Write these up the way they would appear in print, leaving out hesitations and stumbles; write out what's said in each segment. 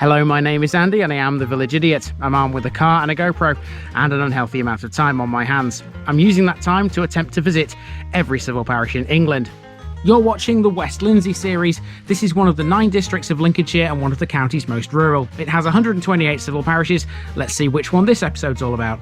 Hello, my name is Andy and I am the Village Idiot. I'm armed with a car and a GoPro and an unhealthy amount of time on my hands. I'm using that time to attempt to visit every civil parish in England. You're watching the West Lindsey series. This is one of the 9 districts of Lincolnshire and one of the county's most rural. It has 128 civil parishes. Let's see which one this episode's all about.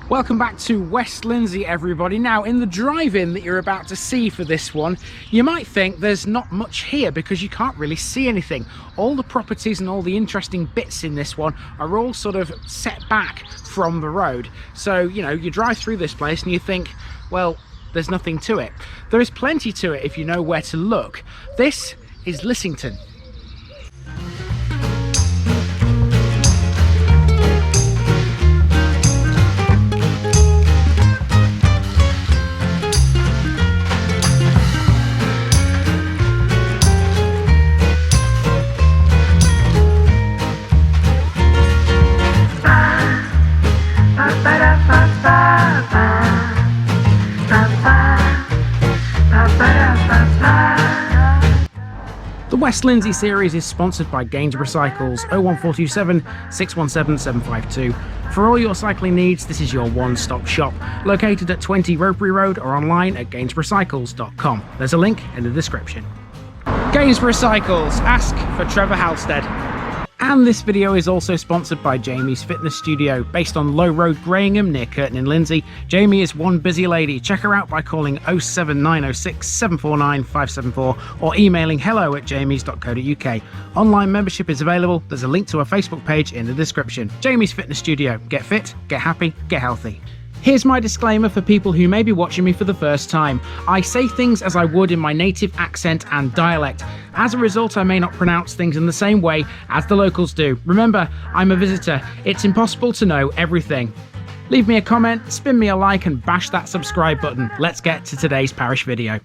Welcome back to West Lindsey, everybody. Now, in the drive-in that you're about to see for this one, you might think there's not much here because you can't really see anything. All the properties and all the interesting bits in this one are all sort of set back from the road. So, you know, you drive through this place and you think, well, there's nothing to it. There is plenty to it if you know where to look. This is Lissington. The West Lindsey series is sponsored by Gainsborough Cycles 01427 617 752. For all your cycling needs, this is your one-stop shop, located at 20 Ropery Road or online at gainsboroughcycles.com. There's a link in the description. Gainsborough Cycles, ask for Trevor Halstead. And this video is also sponsored by Jamie's Fitness Studio, based on Low Road, Greyingham, near Curtin in Lindsey. Jamie is one busy lady. Check her out by calling 07906 749 574 or emailing hello@jamies.co.uk. Online membership is available. There's a link to her Facebook page in the description. Jamie's Fitness Studio. Get fit, get happy, get healthy. Here's my disclaimer for people who may be watching me for the first time. I say things as I would in my native accent and dialect. As a result, I may not pronounce things in the same way as the locals do. Remember, I'm a visitor. It's impossible to know everything. Leave me a comment, spin me a like and bash that subscribe button. Let's get to today's parish video.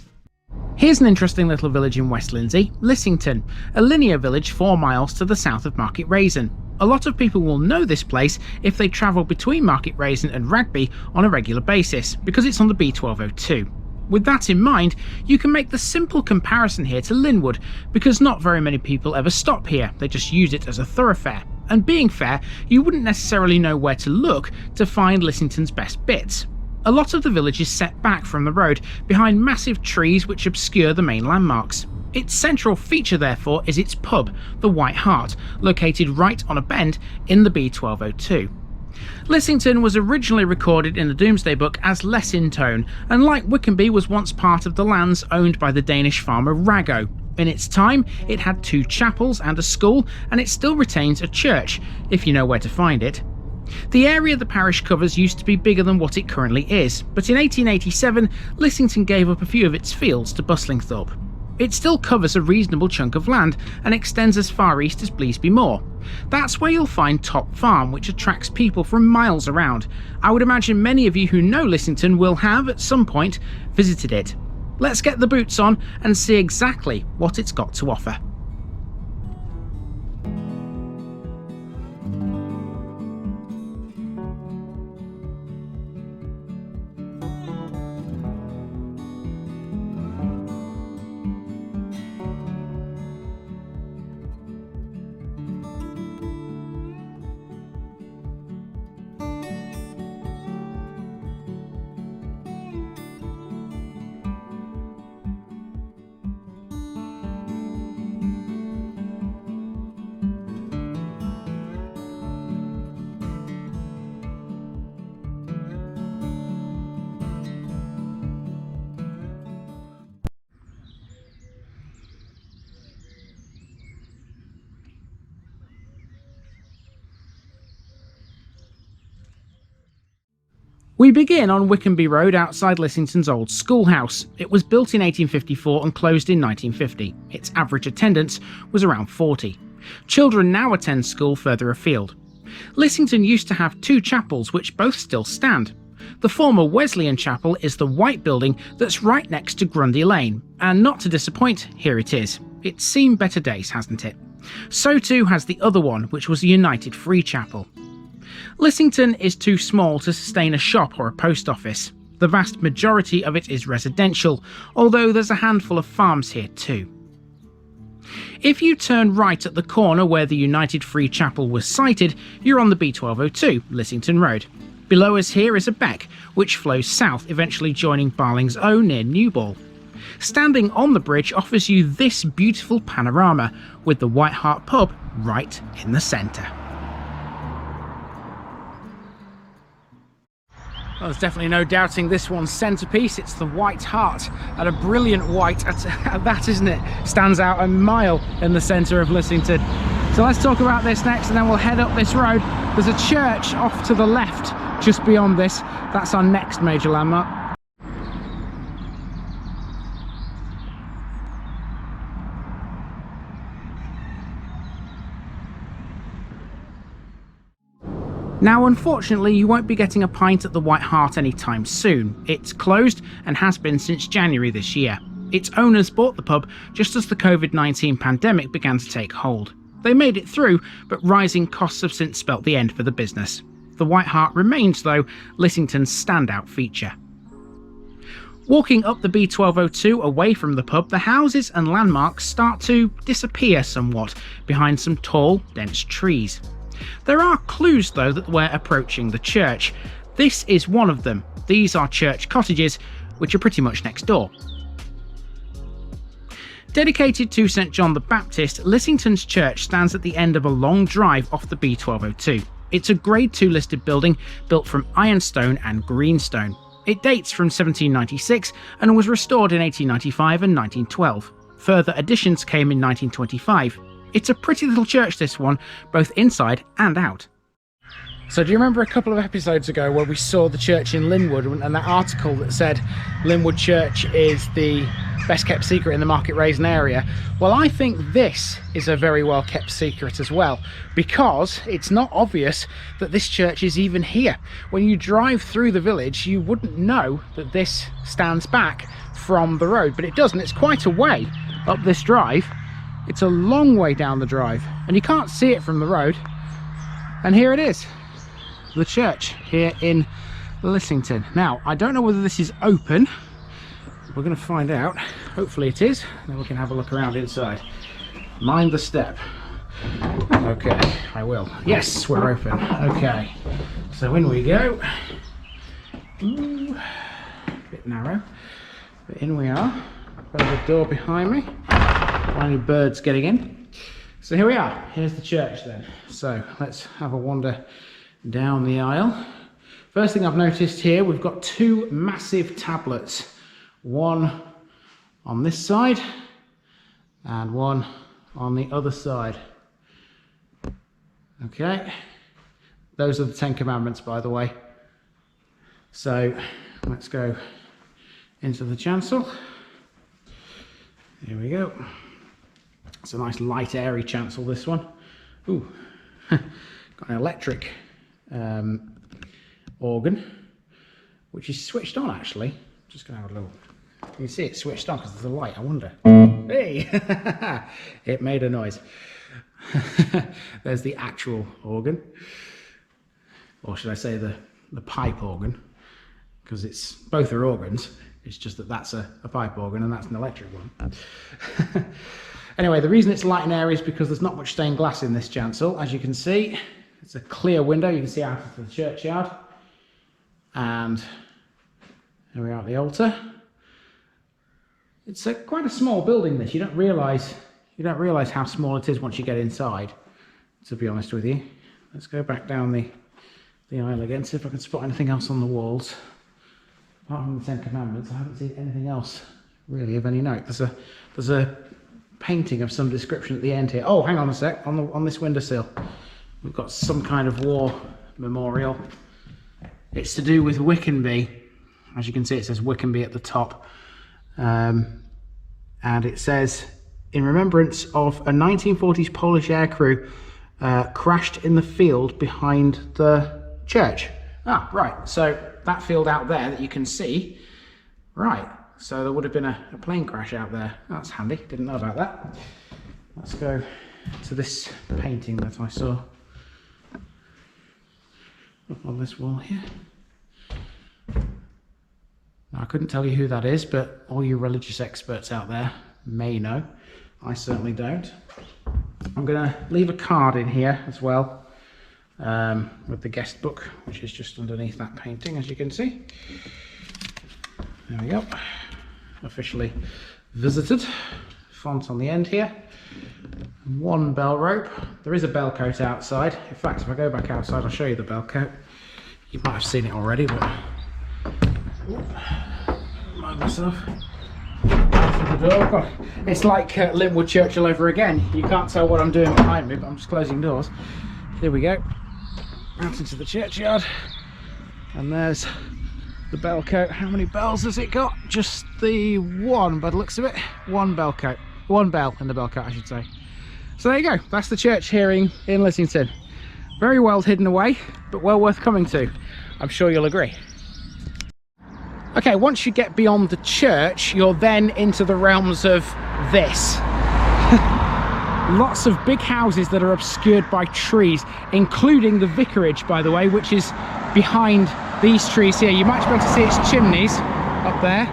Here's an interesting little village in West Lindsey, Lissington, a linear village 4 miles to the south of Market Rasen. A lot of people will know this place if they travel between Market Rasen and Wragby on a regular basis, because it's on the B1202. With that in mind, you can make the simple comparison here to Linwood, because not very many people ever stop here, they just use it as a thoroughfare. And being fair, you wouldn't necessarily know where to look to find Lissington's best bits. A lot of the village is set back from the road, behind massive trees which obscure the main landmarks. Its central feature, therefore, is its pub, the White Hart, located right on a bend in the B1202. Lissington was originally recorded in the Domesday Book as Lessintone, and like Wickenby was once part of the lands owned by the Danish farmer Wraggoe. In its time, it had 2 chapels and a school, and it still retains a church, if you know where to find it. The area the parish covers used to be bigger than what it currently is, but in 1887, Lissington gave up a few of its fields to Buslingthorpe. It still covers a reasonable chunk of land and extends as far east as Bleasby Moor. That's where you'll find Top Farm, which attracts people from miles around. I would imagine many of you who know Lissington will have, at some point, visited it. Let's get the boots on and see exactly what it's got to offer. We begin on Wickenby Road outside Lissington's old schoolhouse. It was built in 1854 and closed in 1950. Its average attendance was around 40. Children now attend school further afield. Lissington used to have 2 chapels which both still stand. The former Wesleyan chapel is the white building that's right next to Grundy Lane, and not to disappoint, here it is. It's seen better days, hasn't it? So too has the other one, which was a United Free Chapel. Lissington is too small to sustain a shop or a post office. The vast majority of it is residential, although there's a handful of farms here too. If you turn right at the corner where the United Free Chapel was sited, you're on the B1202, Lissington Road. Below us here is a beck, which flows south, eventually joining Barling's Owe near Newball. Standing on the bridge offers you this beautiful panorama, with the White Hart pub right in the centre. Well, there's definitely no doubting this one's centrepiece. It's the White Hart, and a brilliant white at that, isn't it? Stands out a mile in the centre of Lissington. So let's talk about this next, and then we'll head up this road. There's a church off to the left just beyond this. That's our next major landmark. Now, unfortunately, you won't be getting a pint at the White Hart anytime soon. It's closed and has been since January this year. Its owners bought the pub just as the COVID-19 pandemic began to take hold. They made it through, but rising costs have since spelt the end for the business. The White Hart remains, though, Lissington's standout feature. Walking up the B1202 away from the pub, the houses and landmarks start to disappear somewhat behind some tall, dense trees. There are clues, though, that we're approaching the church. This is one of them. These are church cottages, which are pretty much next door. Dedicated to St John the Baptist, Lissington's church stands at the end of a long drive off the B1202. It's a Grade 2 listed building built from ironstone and greenstone. It dates from 1796 and was restored in 1895 and 1912. Further additions came in 1925. It's a pretty little church, this one, both inside and out. So do you remember a couple of episodes ago where we saw the church in Linwood and that article that said Linwood Church is the best kept secret in the Market Rasen area? Well, I think this is a very well kept secret as well, because it's not obvious that this church is even here. When you drive through the village, you wouldn't know that this stands back from the road, but it doesn't. It's quite a way up this drive. It's a long way down the drive and you can't see it from the road. And here it is, the church here in Lissington. Now, I don't know whether this is open. We're going to find out. Hopefully it is. Then we can have a look around inside. Mind the step. Okay, I will. Yes, we're open. Okay, so in we go. Ooh, bit narrow, but in we are. There's a door behind me. Any birds getting in. So here we are. Here's the church then. So let's have a wander down the aisle. First thing I've noticed here, we've got two massive tablets. One on this side and one on the other side. Okay. Those are the 10 Commandments, by the way. So let's go into the chancel. Here we go. It's a nice light airy chancel, this one. Ooh, got an electric organ, which is switched on actually. Just gonna have a little, you can see it switched on because there's a light, I wonder. Hey, it made a noise. There's the actual organ, or should I say the pipe organ, because it's both are organs. It's just that that's a pipe organ and that's an electric one. Anyway, the reason it's light and airy is because there's not much stained glass in this chancel. As you can see, it's a clear window. You can see out of the churchyard. And here we are at the altar. It's quite a small building, this. You don't realise how small it is once you get inside, to be honest with you. Let's go back down the aisle again, see if I can spot anything else on the walls. Apart from the 10 Commandments, I haven't seen anything else really of any note. There's a painting of some description at the end here. Oh, hang on a sec, on this windowsill we've got some kind of war memorial. It's to do with Wickenby. As you can see, it says Wickenby at the top, and it says, in remembrance of a 1940s Polish aircrew crashed in the field behind the church. Ah, right, so that field out there that you can see, right, so there would have been a plane crash out there. That's handy, didn't know about that. Let's go to this painting that I saw up on this wall here. Now, I couldn't tell you who that is, but all you religious experts out there may know. I certainly don't. I'm going to leave a card in here as well, with the guest book, which is just underneath that painting, as you can see. There we go. Officially visited. Font on the end here. One bell rope. There is a bell coat outside. In fact, if I go back outside, I'll show you the bell coat. You might have seen it already, but mind myself. The door. God, it's like Linwood Church all over again. You can't tell what I'm doing behind me, but I'm just closing doors. Here we go. Out into the churchyard, and there's the bell coat. How many bells has it got? Just the one, by the looks of it. One bell coat. One bell in the bell coat, I should say. So there you go. That's the church here in Lissington. Very well hidden away, but well worth coming to. I'm sure you'll agree. Okay, once you get beyond the church, you're then into the realms of this. Lots of big houses that are obscured by trees, including the vicarage, by the way, which is behind these trees here. You might be able to see its chimneys up there,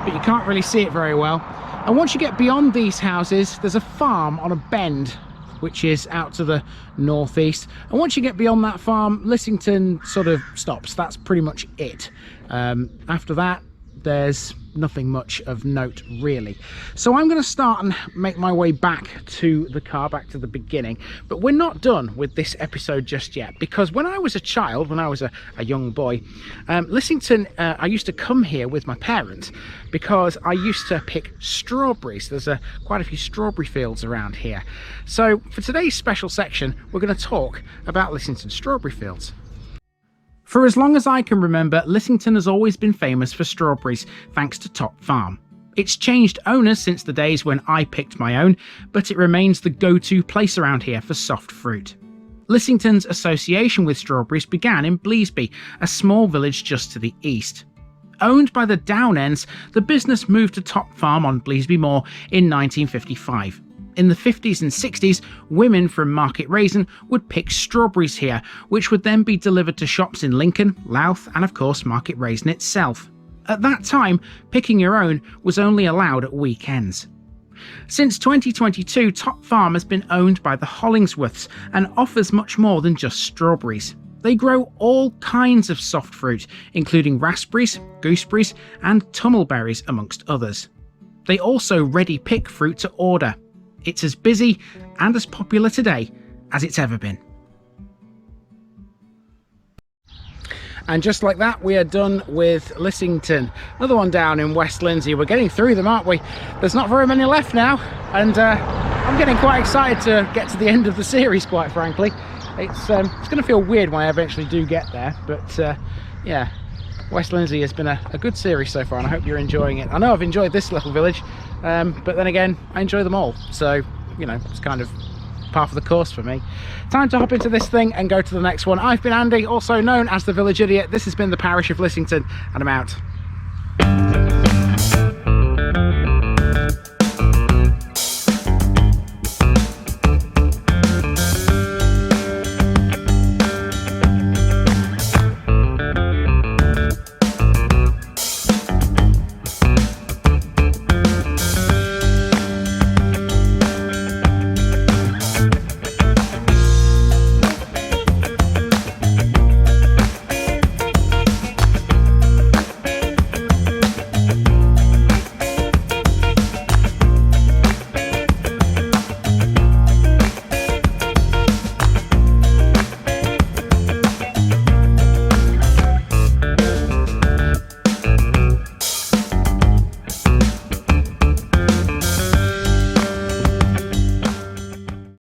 but you can't really see it very well. And once you get beyond these houses, there's a farm on a bend, which is out to the northeast. And once you get beyond that farm, Lissington sort of stops. That's pretty much it. After that, there's nothing much of note, really. So I'm going to start and make my way back to the car, back to the beginning. But we're not done with this episode just yet, because when I was a child, when I was a young boy, Lissington, I used to come here with my parents because I used to pick strawberries. There's quite a few strawberry fields around here. So for today's special section, we're going to talk about Lissington strawberry fields. For as long as I can remember, Lissington has always been famous for strawberries, thanks to Top Farm. It's changed owners since the days when I picked my own, but it remains the go-to place around here for soft fruit. Lissington's association with strawberries began in Bleasby, a small village just to the east. Owned by the Downends, the business moved to Top Farm on Bleasby Moor in 1955. In the 50s and 60s, women from Market Rasen would pick strawberries here, which would then be delivered to shops in Lincoln, Louth, and of course Market Rasen itself. At that time, picking your own was only allowed at weekends. Since 2022, Top Farm has been owned by the Hollingsworths and offers much more than just strawberries. They grow all kinds of soft fruit, including raspberries, gooseberries, and tummleberries, amongst others. They also ready pick fruit to order. It's as busy and as popular today as it's ever been. And just like that, we are done with Lissington. Another one down in West Lindsey. We're getting through them, aren't we? There's not very many left now, and I'm getting quite excited to get to the end of the series, quite frankly. It's going to feel weird when I eventually do get there, but yeah, West Lindsey has been a good series so far, and I hope you're enjoying it. I know I've enjoyed this little village, but then again, I enjoy them all, so you know, it's kind of part of the course for me. Time to hop into this thing and go to the next one. I've been Andy, also known as the Village Idiot. This has been the Parish of Lissington, and I'm out.